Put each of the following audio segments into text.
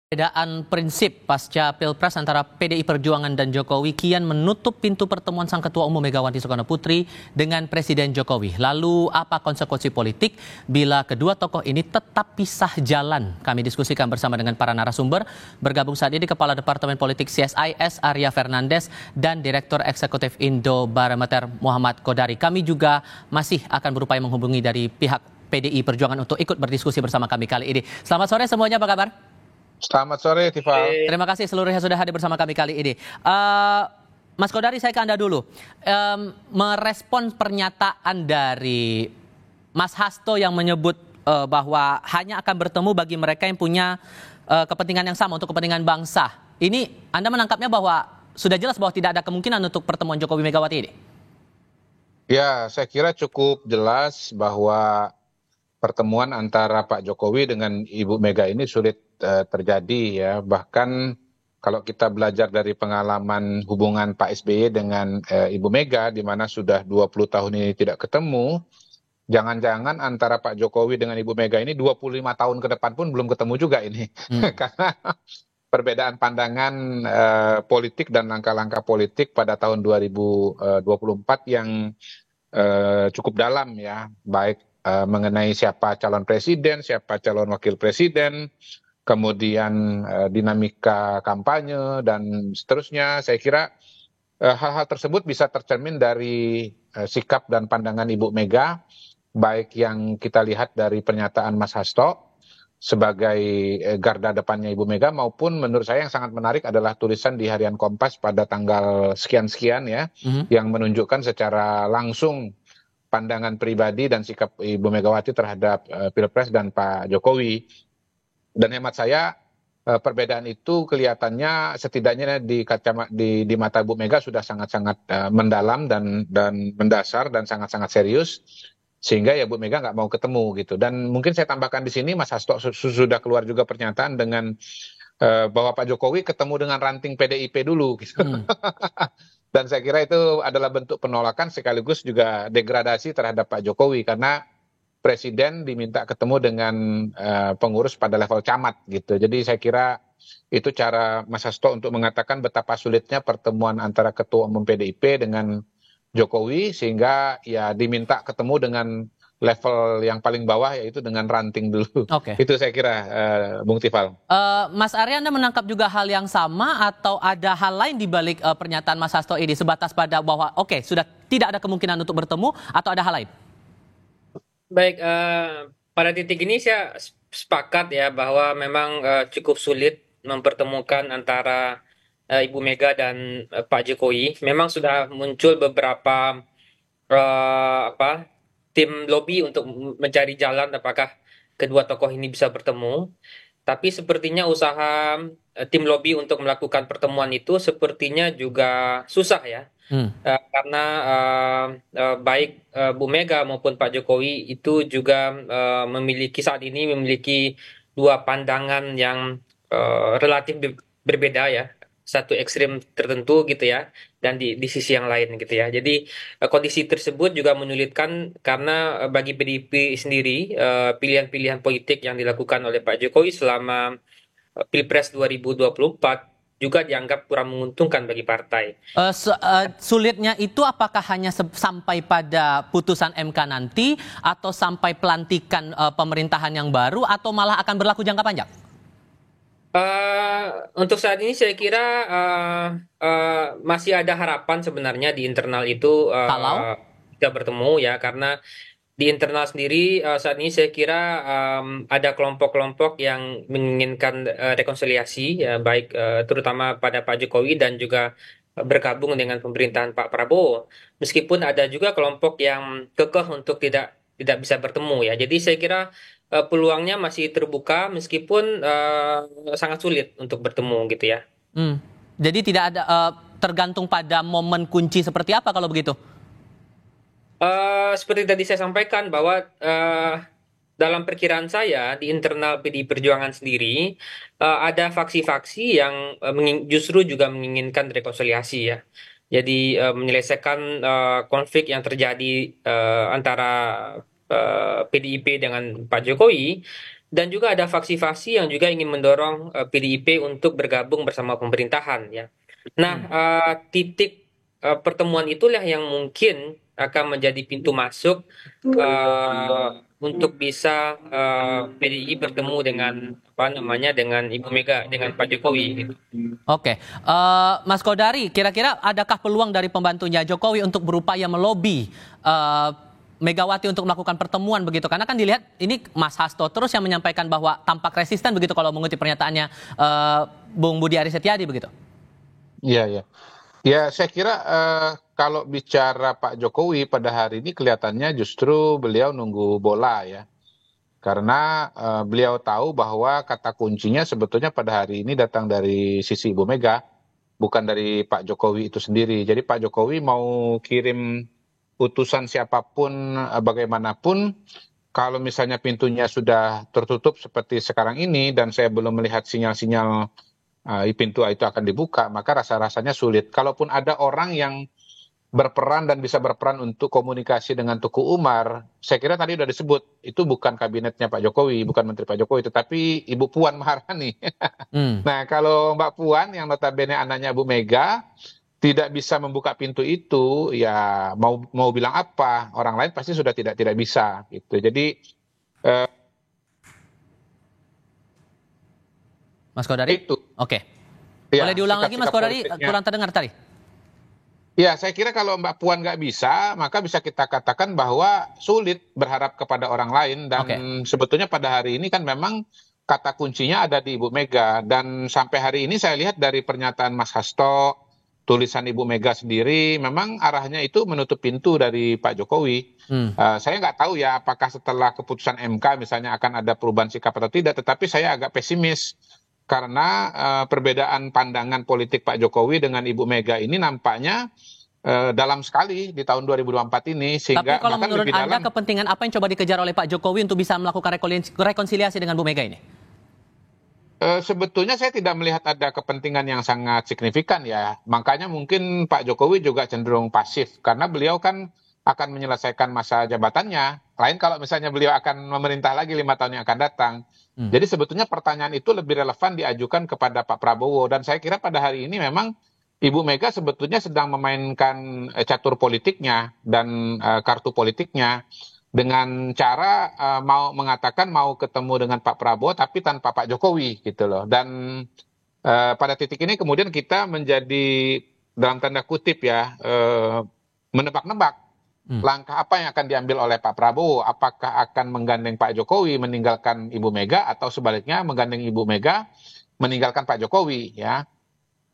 Perbedaan prinsip pasca Pilpres antara PDI Perjuangan dan Jokowi kian menutup pintu pertemuan Sang Ketua Umum Megawati Soekarnoputri dengan Presiden Jokowi. Lalu apa konsekuensi politik bila kedua tokoh ini tetap pisah jalan? Kami diskusikan bersama dengan para narasumber. Bergabung saat ini Kepala Departemen Politik CSIS Arya Fernandes dan Direktur Eksekutif Indo Barometer Muhammad Kodari. Kami juga masih akan berupaya menghubungi dari pihak PDI Perjuangan untuk ikut berdiskusi bersama kami kali ini. Selamat sore semuanya, apa kabar? Selamat sore, Tifal. Terima kasih seluruhnya sudah hadir bersama kami kali ini. Mas Kodari, saya ke Anda dulu. Merespon pernyataan dari Mas Hasto yang menyebut bahwa hanya akan bertemu bagi mereka yang punya kepentingan yang sama untuk kepentingan bangsa. Ini Anda menangkapnya bahwa sudah jelas bahwa tidak ada kemungkinan untuk pertemuan Jokowi Megawati ini? Ya, saya kira cukup jelas bahwa pertemuan antara Pak Jokowi dengan Ibu Mega ini sulit terjadi ya. Bahkan kalau kita belajar dari pengalaman hubungan Pak SBY dengan Ibu Mega, di mana sudah 20 tahun ini tidak ketemu, jangan-jangan antara Pak Jokowi dengan Ibu Mega ini 25 tahun ke depan pun belum ketemu juga ini. Karena perbedaan pandangan politik dan langkah-langkah politik pada tahun 2024 yang cukup dalam ya, baik mengenai siapa calon presiden, siapa calon wakil presiden, kemudian dinamika kampanye dan seterusnya. Saya kira hal-hal tersebut bisa tercermin dari sikap dan pandangan Ibu Mega, baik yang kita lihat dari pernyataan Mas Hasto sebagai garda depannya Ibu Mega, maupun menurut saya yang sangat menarik adalah tulisan di Harian Kompas pada tanggal sekian-sekian ya, yang menunjukkan secara langsung pandangan pribadi dan sikap Ibu Megawati terhadap Pilpres dan Pak Jokowi. Dan hemat saya perbedaan itu kelihatannya setidaknya di mata Ibu Mega sudah sangat-sangat mendalam dan mendasar dan sangat-sangat serius, sehingga ya Bu Mega nggak mau ketemu gitu. Dan mungkin saya tambahkan di sini, Mas Hasto sudah keluar juga pernyataan dengan bahwa Pak Jokowi ketemu dengan ranting PDIP dulu gitu. Dan saya kira itu adalah bentuk penolakan sekaligus juga degradasi terhadap Pak Jokowi, karena Presiden diminta ketemu dengan pengurus pada level camat gitu. Jadi saya kira itu cara Mas Hasto untuk mengatakan betapa sulitnya pertemuan antara Ketua Umum PDIP dengan Jokowi, sehingga ya diminta ketemu dengan level yang paling bawah, yaitu dengan ranting dulu. Oke. Itu saya kira, Bung Tifal. Mas Arya, Anda menangkap juga hal yang sama atau ada hal lain di balik pernyataan Mas Hasto ini, sebatas pada bahwa sudah tidak ada kemungkinan untuk bertemu, atau ada hal lain? Baik, pada titik ini saya sepakat ya bahwa memang cukup sulit mempertemukan antara Ibu Mega dan Pak Jokowi. Memang sudah muncul beberapa tim lobby untuk mencari jalan apakah kedua tokoh ini bisa bertemu. Tapi sepertinya usaha tim lobby untuk melakukan pertemuan itu sepertinya juga susah ya. Karena baik Bu Mega maupun Pak Jokowi itu juga saat ini memiliki dua pandangan yang relatif berbeda ya. Satu ekstrim tertentu gitu ya, dan di sisi yang lain gitu ya. Jadi kondisi tersebut juga menyulitkan karena bagi PDIP sendiri pilihan-pilihan politik yang dilakukan oleh Pak Jokowi selama Pilpres 2024 juga dianggap kurang menguntungkan bagi partai. Sulitnya itu apakah hanya sampai pada putusan MK nanti, atau sampai pelantikan pemerintahan yang baru, atau malah akan berlaku jangka panjang? Untuk saat ini saya kira masih ada harapan sebenarnya di internal itu Kalau tidak bertemu ya, karena di internal sendiri saat ini saya kira ada kelompok-kelompok yang menginginkan rekonsiliasi ya, baik terutama pada Pak Jokowi dan juga bergabung dengan pemerintahan Pak Prabowo. Meskipun ada juga kelompok yang kekeh untuk tidak bisa bertemu ya. Jadi saya kira peluangnya masih terbuka meskipun sangat sulit untuk bertemu gitu ya. Jadi tidak ada, tergantung pada momen kunci seperti apa kalau begitu? Seperti tadi saya sampaikan bahwa dalam perkiraan saya di internal PDI Perjuangan sendiri ada faksi-faksi yang justru juga menginginkan rekonsiliasi ya. Jadi menyelesaikan konflik yang terjadi antara PDIP dengan Pak Jokowi Dan juga ada faksi-faksi yang juga ingin mendorong PDIP untuk bergabung bersama pemerintahan ya. Nah, titik pertemuan itulah yang mungkin akan menjadi pintu masuk untuk bisa PDI bertemu dengan apa namanya dengan Ibu Mega dengan Pak Jokowi gitu. Oke, Mas Kodari, kira-kira adakah peluang dari pembantunya Jokowi untuk berupaya melobi Megawati untuk melakukan pertemuan begitu? Karena kan dilihat ini Mas Hasto terus yang menyampaikan bahwa tampak resisten begitu kalau mengutip pernyataannya Bung Budi Aris Setiadi begitu. Iya, iya. Ya, saya kira kalau bicara Pak Jokowi pada hari ini kelihatannya justru beliau nunggu bola ya. Karena beliau tahu bahwa kata kuncinya sebetulnya pada hari ini datang dari sisi Ibu Mega, bukan dari Pak Jokowi itu sendiri. Jadi Pak Jokowi mau kirim utusan siapapun, bagaimanapun, kalau misalnya pintunya sudah tertutup seperti sekarang ini dan saya belum melihat sinyal-sinyal pintu itu akan dibuka, maka rasa-rasanya sulit. Kalaupun ada orang yang berperan dan bisa berperan untuk komunikasi dengan Tuku Umar, saya kira tadi sudah disebut, itu bukan kabinetnya Pak Jokowi, bukan Menteri Pak Jokowi, tetapi Ibu Puan Maharani. Nah, kalau Mbak Puan yang notabene anaknya Bu Mega tidak bisa membuka pintu itu, ya mau bilang apa? Orang lain pasti sudah tidak bisa gitu. Jadi Mas Kodari? itu Oke. ya Boleh diulang lagi Mas sikap-sikap Kodari? politiknya. Kurang terdengar tadi. Ya, saya kira kalau Mbak Puan nggak bisa, maka bisa kita katakan bahwa sulit berharap kepada orang lain. Dan Oke. sebetulnya pada hari ini kan memang kata kuncinya ada di Ibu Mega. Dan sampai hari ini saya lihat dari pernyataan Mas Hasto, tulisan Ibu Mega sendiri, memang arahnya itu menutup pintu dari Pak Jokowi. Saya nggak tahu ya apakah setelah keputusan MK misalnya akan ada perubahan sikap atau tidak, tetapi saya agak pesimis. Karena perbedaan pandangan politik Pak Jokowi dengan Ibu Mega ini nampaknya dalam sekali di tahun 2024 ini, Tapi sehingga kalau bahkan menurut lebih Anda dalam. kepentingan apa yang coba dikejar oleh Pak Jokowi untuk bisa melakukan rekonsiliasi dengan Bu Mega ini? Sebetulnya saya tidak melihat ada kepentingan yang sangat signifikan ya. Makanya mungkin Pak Jokowi juga cenderung pasif karena beliau kan akan menyelesaikan masa jabatannya. Lain kalau misalnya beliau akan memerintah lagi 5 tahun yang akan datang. Jadi sebetulnya pertanyaan itu lebih relevan diajukan kepada Pak Prabowo. Dan saya kira pada hari ini memang Ibu Mega sebetulnya sedang memainkan catur politiknya dan kartu politiknya dengan cara mau mengatakan mau ketemu dengan Pak Prabowo tapi tanpa Pak Jokowi gitu loh. Dan pada titik ini kemudian kita menjadi dalam tanda kutip ya menebak-nebak langkah apa yang akan diambil oleh Pak Prabowo. Apakah akan menggandeng Pak Jokowi meninggalkan Ibu Mega atau sebaliknya menggandeng Ibu Mega meninggalkan Pak Jokowi ya.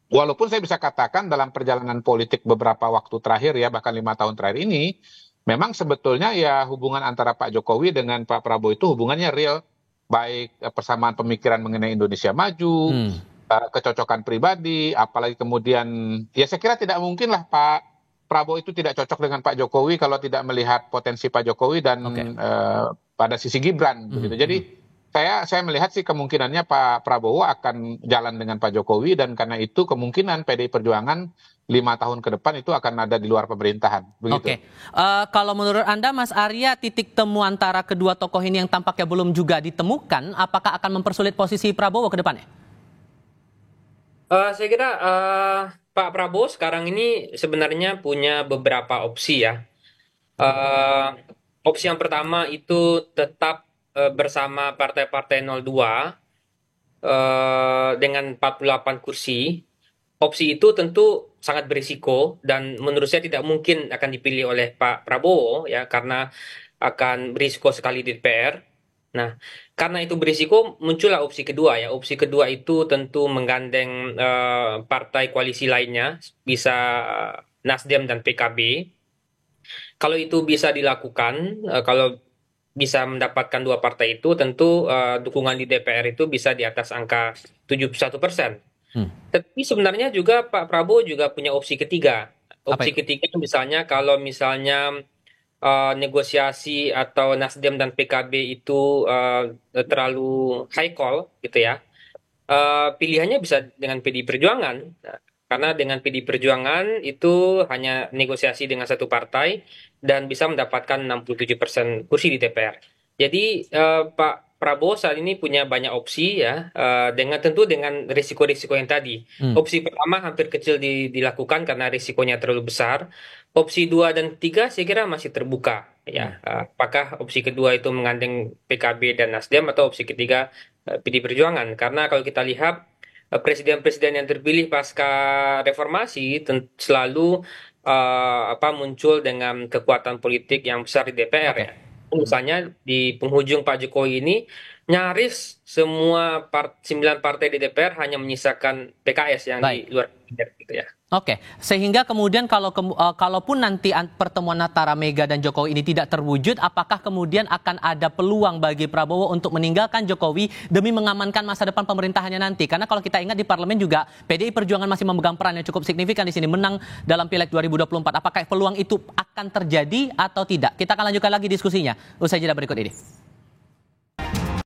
Walaupun saya bisa katakan dalam perjalanan politik beberapa waktu terakhir ya, bahkan 5 tahun terakhir ini, memang sebetulnya ya hubungan antara Pak Jokowi dengan Pak Prabowo itu hubungannya real. Baik persamaan pemikiran mengenai Indonesia maju, kecocokan pribadi, apalagi kemudian, ya saya kira tidak mungkin lah Pak Prabowo itu tidak cocok dengan Pak Jokowi kalau tidak melihat potensi Pak Jokowi dan pada sisi Gibran. Begitu. Jadi saya melihat sih kemungkinannya Pak Prabowo akan jalan dengan Pak Jokowi dan karena itu kemungkinan PDI Perjuangan 5 tahun ke depan itu akan ada di luar pemerintahan. Begitu. Oke. Kalau menurut Anda Mas Arya, titik temu antara kedua tokoh ini yang tampaknya belum juga ditemukan, apakah akan mempersulit posisi Prabowo ke depannya? Saya kira Pak Prabowo sekarang ini sebenarnya punya beberapa opsi ya. Eh, Opsi yang pertama itu tetap bersama partai-partai 02 dengan 48 kursi. Opsi itu tentu sangat berisiko dan menurut saya tidak mungkin akan dipilih oleh Pak Prabowo ya karena akan berisiko sekali di DPR. Nah, karena itu berisiko muncullah opsi kedua ya. Opsi kedua itu tentu menggandeng partai koalisi lainnya, bisa Nasdem dan PKB. Kalau itu bisa dilakukan, kalau bisa mendapatkan dua partai itu, tentu dukungan di DPR itu bisa di atas angka 71%. Tapi sebenarnya juga Pak Prabowo juga punya opsi ketiga. Apa Opsi itu? ketiga misalnya kalau misalnya negosiasi atau Nasdem dan PKB itu terlalu high call gitu ya, pilihannya bisa dengan PDI Perjuangan. Nah, karena dengan PDI Perjuangan itu hanya negosiasi dengan satu partai dan bisa mendapatkan 67% kursi di DPR. Jadi Pak Prabowo saat ini punya banyak opsi ya, tentu dengan risiko-risiko yang tadi. Opsi pertama hampir kecil dilakukan karena risikonya terlalu besar. Opsi 2 dan 3 saya kira masih terbuka ya. Apakah opsi kedua itu menggandeng PKB dan Nasdem atau opsi ketiga PD Perjuangan? Karena kalau kita lihat presiden-presiden yang terpilih pasca reformasi selalu muncul dengan kekuatan politik yang besar di DPR ya. Misalnya di penghujung Pak Jokowi ini nyaris semua 9 partai di DPR hanya menyisakan PKS yang di luar kabinet gitu ya. Oke, sehingga kemudian kalaupun nanti pertemuan antara Mega dan Jokowi ini tidak terwujud, apakah kemudian akan ada peluang bagi Prabowo untuk meninggalkan Jokowi demi mengamankan masa depan pemerintahannya nanti? Karena kalau kita ingat di parlemen juga PDI Perjuangan masih memegang peran yang cukup signifikan di sini, menang dalam Pileg 2024. Apakah peluang itu akan terjadi atau tidak? Kita akan lanjutkan lagi diskusinya usai jeda berikut ini.